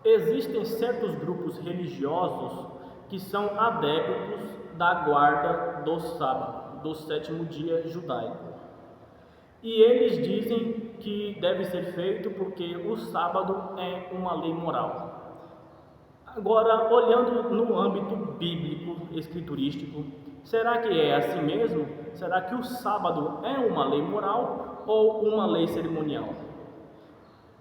Existem certos grupos religiosos que são adeptos da guarda do sábado, do sétimo dia judaico. E eles dizem que deve ser feito porque o sábado é uma lei moral. Agora, olhando no âmbito bíblico, escriturístico, será que é assim mesmo? Será que o sábado é uma lei moral ou uma lei cerimonial?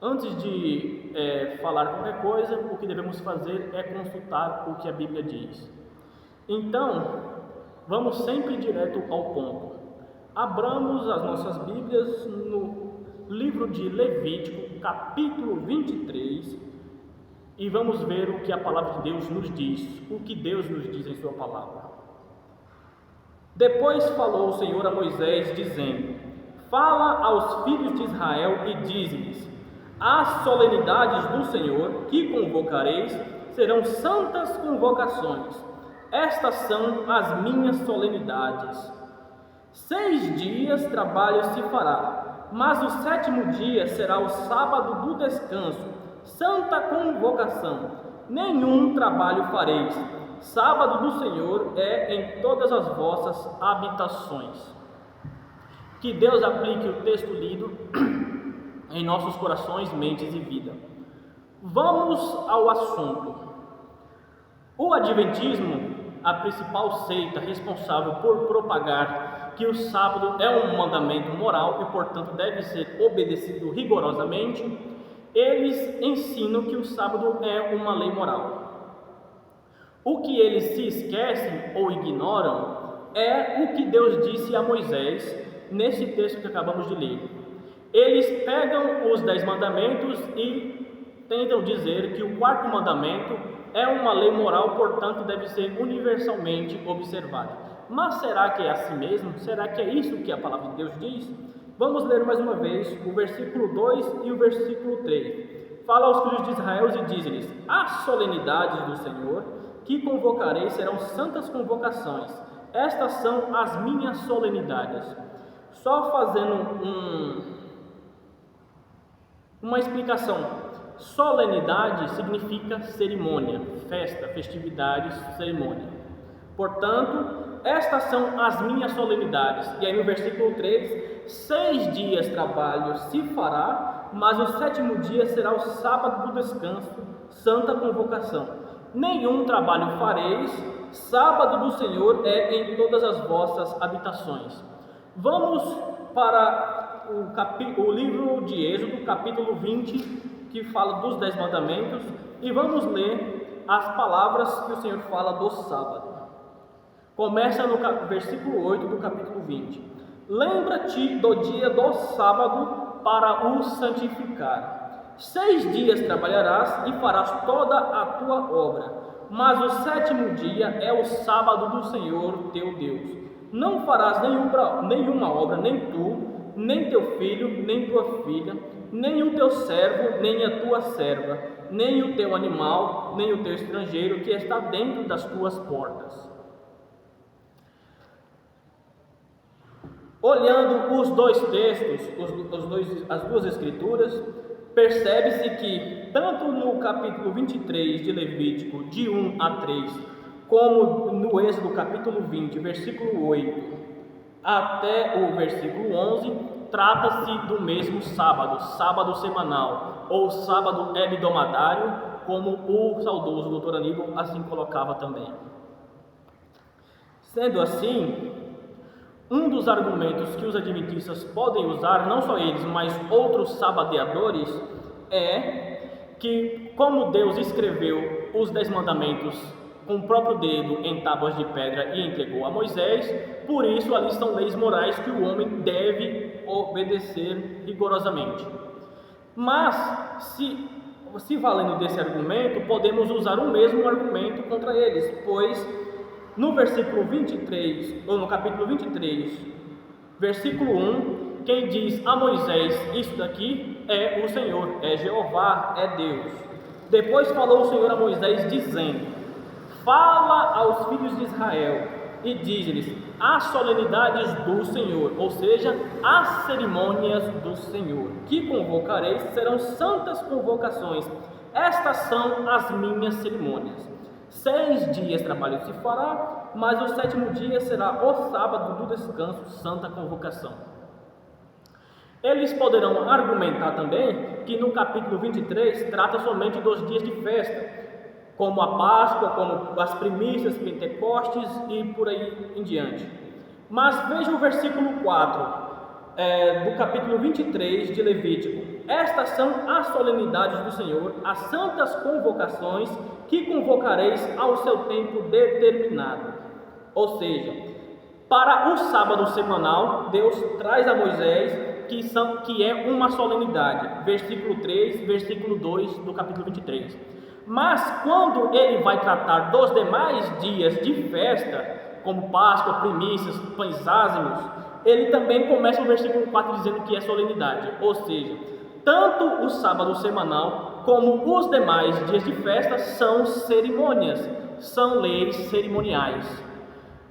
Antes de falar qualquer coisa, o que devemos fazer é consultar o que a Bíblia diz. Então, vamos sempre direto ao ponto. Abramos as nossas Bíblias no livro de Levítico, capítulo 23, e vamos ver o que a palavra de Deus nos diz, o que Deus nos diz em sua palavra. Depois falou o Senhor a Moisés, dizendo: Fala aos filhos de Israel e dize-lhes: as solenidades do Senhor que convocareis serão santas convocações. Estas são as minhas solenidades. 6 dias trabalho se fará, mas o 7º dia será o sábado do descanso, santa convocação. Nenhum trabalho fareis. Sábado do Senhor é em todas as vossas habitações. Que Deus aplique o texto lido em nossos corações, mentes e vida. Vamos ao assunto. O Adventismo, a principal seita responsável por propagar que o sábado é um mandamento moral e, portanto, deve ser obedecido rigorosamente, eles ensinam que o sábado é uma lei moral. O que eles se esquecem ou ignoram é o que Deus disse a Moisés nesse texto que acabamos de ler. Eles pegam os 10 mandamentos e tentam dizer que o 4º mandamento é uma lei moral, portanto deve ser universalmente observada. Mas será que é assim mesmo? Será que é isso que a palavra de Deus diz? Vamos ler mais uma vez o versículo 2 e o versículo 3. Fala aos filhos de Israel e diz-lhes: as solenidades do Senhor que convocarei serão santas convocações. Estas são as minhas solenidades. Só fazendo uma explicação. Solenidade significa cerimônia, festa, festividades, cerimônia. Portanto, estas são as minhas solenidades. E aí no versículo 3, 6 dias trabalho se fará, mas o 7º dia será o sábado do descanso, santa convocação. Nenhum trabalho fareis, sábado do Senhor é em todas as vossas habitações. Vamos para o livro de Êxodo, capítulo 20, que fala dos 10 mandamentos, e vamos ler as palavras que o Senhor fala do sábado. Começa no versículo 8 do capítulo 20. Lembra-te do dia do sábado para o santificar. 6 dias trabalharás e farás toda a tua obra, mas o 7º dia é o sábado do Senhor teu Deus. Não farás nenhuma obra, nem tu, nem teu filho, nem tua filha, nem o teu servo, nem a tua serva, nem o teu animal, nem o teu estrangeiro que está dentro das tuas portas. Olhando os dois textos, as duas escrituras, percebe-se que tanto no capítulo 23 de Levítico, de 1 a 3, como no Êxodo capítulo 20, versículo 8, até o versículo 11, trata-se do mesmo sábado, sábado semanal, ou sábado hebdomadário, como o saudoso doutor Aníbal assim colocava também. Sendo assim, um dos argumentos que os adventistas podem usar, não só eles, mas outros sabadeadores, é que, como Deus escreveu os 10 mandamentos com o próprio dedo em tábuas de pedra e entregou a Moisés, por isso ali estão leis morais que o homem deve obedecer rigorosamente. Mas, se valendo desse argumento, podemos usar o mesmo argumento contra eles, pois no versículo 23, ou no capítulo 23, versículo 1, quem diz a Moisés isso daqui é o Senhor, é Jeová, é Deus. Depois falou o Senhor a Moisés dizendo: fala aos filhos de Israel e diz-lhes as solenidades do Senhor, ou seja, as cerimônias do Senhor, que convocareis serão santas convocações. Estas são as minhas cerimônias. 6 dias trabalho se fará, mas o 7º dia será o sábado do descanso, santa convocação. Eles poderão argumentar também que no capítulo 23 trata somente dos dias de festa, como a Páscoa, como as primícias, Pentecostes e por aí em diante. Mas veja o versículo 4 do capítulo 23 de Levítico. Estas são as solenidades do Senhor, as santas convocações que convocareis ao seu tempo determinado. Ou seja, para o sábado semanal, Deus traz a Moisés que é uma solenidade, versículo 3, versículo 2 do capítulo 23. Mas quando ele vai tratar dos demais dias de festa, como Páscoa, primícias, pães ázimos, ele também começa o versículo 4 dizendo que é solenidade, ou seja, tanto o sábado semanal como os demais dias de festa são cerimônias, são leis cerimoniais.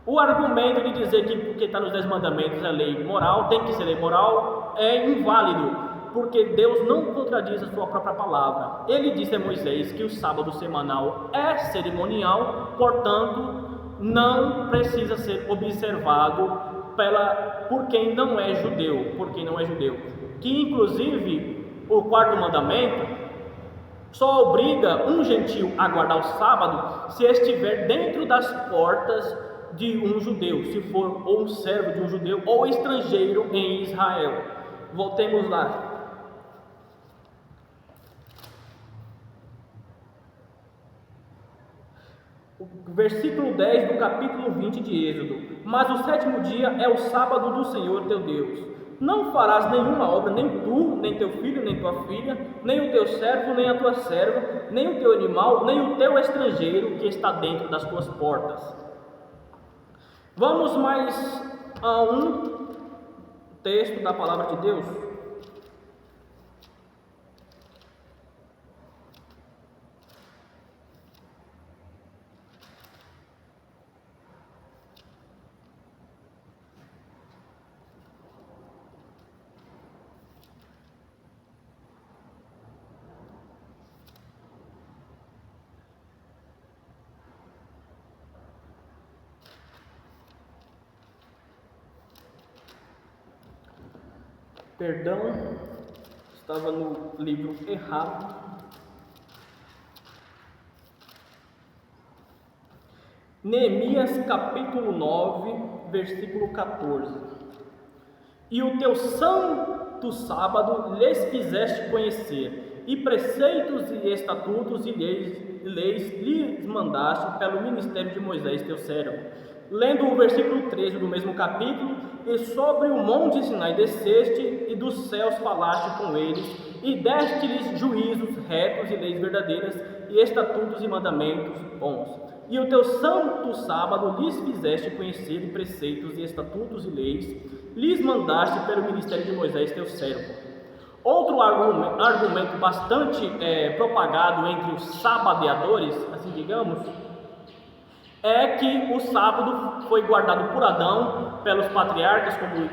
O argumento de dizer que porque está nos 10 mandamentos é lei moral, tem que ser lei moral, é inválido, porque Deus não contradiz a sua própria palavra. Ele disse a Moisés que o sábado semanal é cerimonial, portanto, não precisa ser observado por quem não é judeu, que inclusive o 4º mandamento só obriga um gentil a guardar o sábado se estiver dentro das portas de um judeu, se for ou um servo de um judeu ou estrangeiro em Israel. Voltemos lá. Versículo 10 do capítulo 20 de Êxodo. Mas o 7º dia é o sábado do Senhor teu Deus. Não farás nenhuma obra, nem tu, nem teu filho, nem tua filha, nem o teu servo, nem a tua serva, nem o teu animal, nem o teu estrangeiro que está dentro das tuas portas. Vamos mais a um texto da palavra de Deus. Perdão, estava no livro errado. Neemias capítulo 9, versículo 14. E o teu santo sábado lhes quiseste conhecer, e preceitos e estatutos e leis lhes mandaste pelo ministério de Moisés teu servo. Lendo o versículo 13 do mesmo capítulo: e sobre o monte Sinai desceste, e dos céus falaste com eles, e deste-lhes juízos retos e leis verdadeiras, e estatutos e mandamentos bons. E o teu santo sábado lhes fizeste conhecer, e preceitos e estatutos e leis lhes mandaste pelo ministério de Moisés teu servo. Outro argumento bastante propagado entre os sabadeadores, assim digamos, é que o sábado foi guardado por Adão, pelos patriarcas como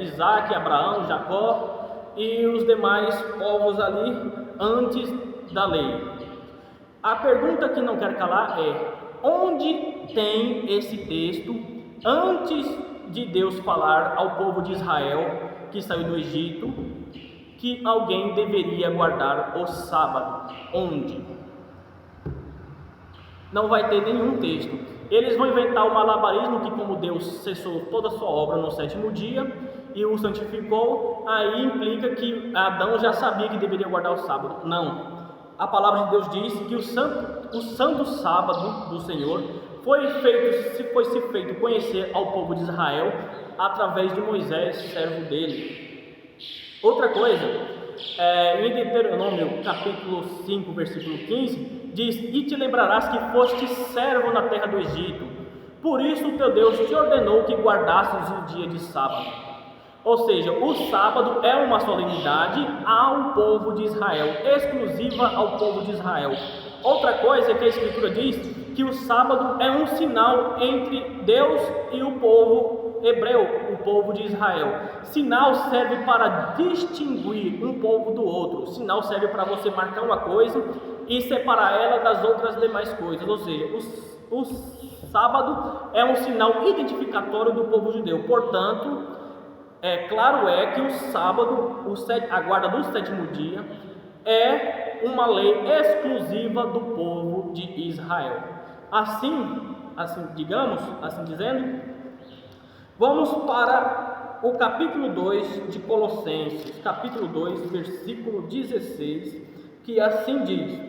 Isaac, Abraão, Jacó e os demais povos ali antes da lei. A pergunta que não quero calar é: onde tem esse texto antes de Deus falar ao povo de Israel que saiu do Egito que alguém deveria guardar o sábado? Onde? Não vai ter nenhum texto. Eles vão inventar o malabarismo que, como Deus cessou toda a sua obra no 7º dia e o santificou, aí implica que Adão já sabia que deveria guardar o sábado. Não. A palavra de Deus diz que o santo sábado do Senhor foi se feito conhecer ao povo de Israel através de Moisés, servo dele. Outra coisa, em Deuteronômio capítulo 5, versículo 15, diz: e te lembrarás que foste servo na terra do Egito, por isso o teu Deus te ordenou que guardasses o dia de sábado. Ou seja, o sábado é uma solenidade ao povo de Israel, exclusiva ao povo de Israel. Outra coisa é que a Escritura diz que o sábado é um sinal entre Deus e o povo hebreu, o povo de Israel. Sinal serve para distinguir um povo do outro. Sinal serve para você marcar uma coisa e separar ela das outras demais coisas. Ou seja, o sábado é um sinal identificatório do povo judeu. Portanto, claro que o sábado, a guarda do sétimo dia, é uma lei exclusiva do povo de Israel. Assim dizendo, vamos para o capítulo 2 de Colossenses, capítulo 2, versículo 16, que assim diz: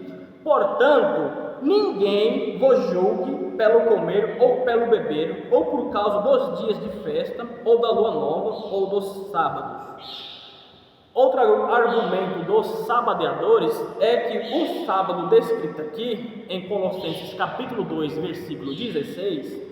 portanto, ninguém vos julgue pelo comer ou pelo beber, ou por causa dos dias de festa, ou da lua nova, ou dos sábados. Outro argumento dos sabadeadores é que o sábado descrito aqui em Colossenses capítulo 2, versículo 16,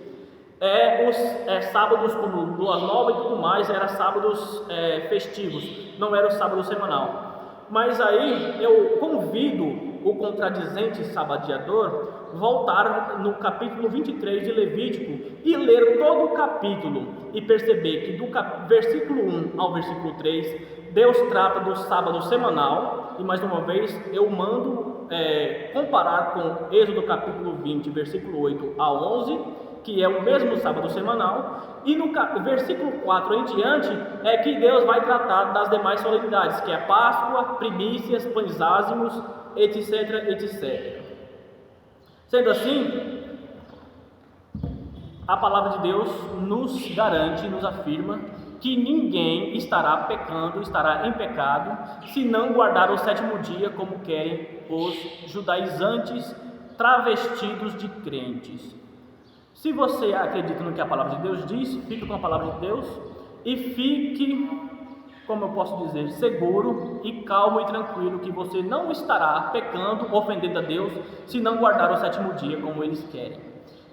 sábados como lua nova e tudo mais, eram sábados festivos, não era o sábado semanal. Mas aí eu convido o contradizente sabadeador voltar no capítulo 23 de Levítico e ler todo o capítulo e perceber que do versículo 1 ao versículo 3 Deus trata do sábado semanal. E mais uma vez eu mando comparar com Êxodo capítulo 20, versículo 8 a 11, que é o mesmo sábado semanal, e no versículo 4 em diante é que Deus vai tratar das demais solenidades, que é Páscoa, primícias, pães ázimos, etc, etc. Sendo assim, a palavra de Deus nos garante, nos afirma que ninguém estará em pecado, se não guardar o sétimo dia, como querem os judaizantes travestidos de crentes. Se você acredita no que a palavra de Deus diz, fique com a palavra de Deus e fique, como eu posso dizer, seguro e calmo e tranquilo que você não estará pecando, ofendendo a Deus, se não guardar o sétimo dia como eles querem.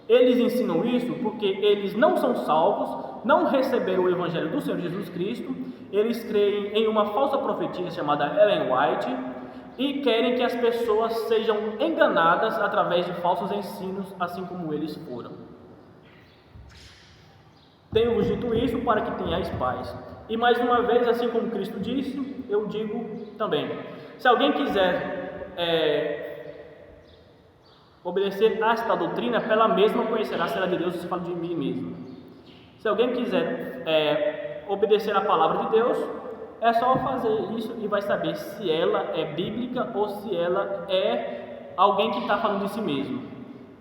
Eles ensinam isso porque eles não são salvos, não receberam o Evangelho do Senhor Jesus Cristo, eles creem em uma falsa profetisa chamada Ellen White e querem que as pessoas sejam enganadas através de falsos ensinos, assim como eles foram. Tenho-vos dito isso para que tenhais paz. E mais uma vez, assim como Cristo disse, eu digo também: se alguém quiser obedecer a esta doutrina, pela mesma conhecerá se ela de Deus, se fala de mim mesmo. Se alguém quiser obedecer a palavra de Deus, é só fazer isso e vai saber se ela é bíblica ou se ela é alguém que está falando de si mesmo.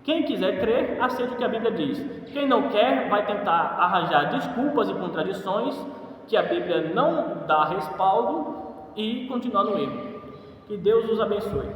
Quem quiser crer, aceita o que a Bíblia diz. Quem não quer, vai tentar arranjar desculpas e contradições que a Bíblia não dá respaldo e continuar no erro. Que Deus os abençoe.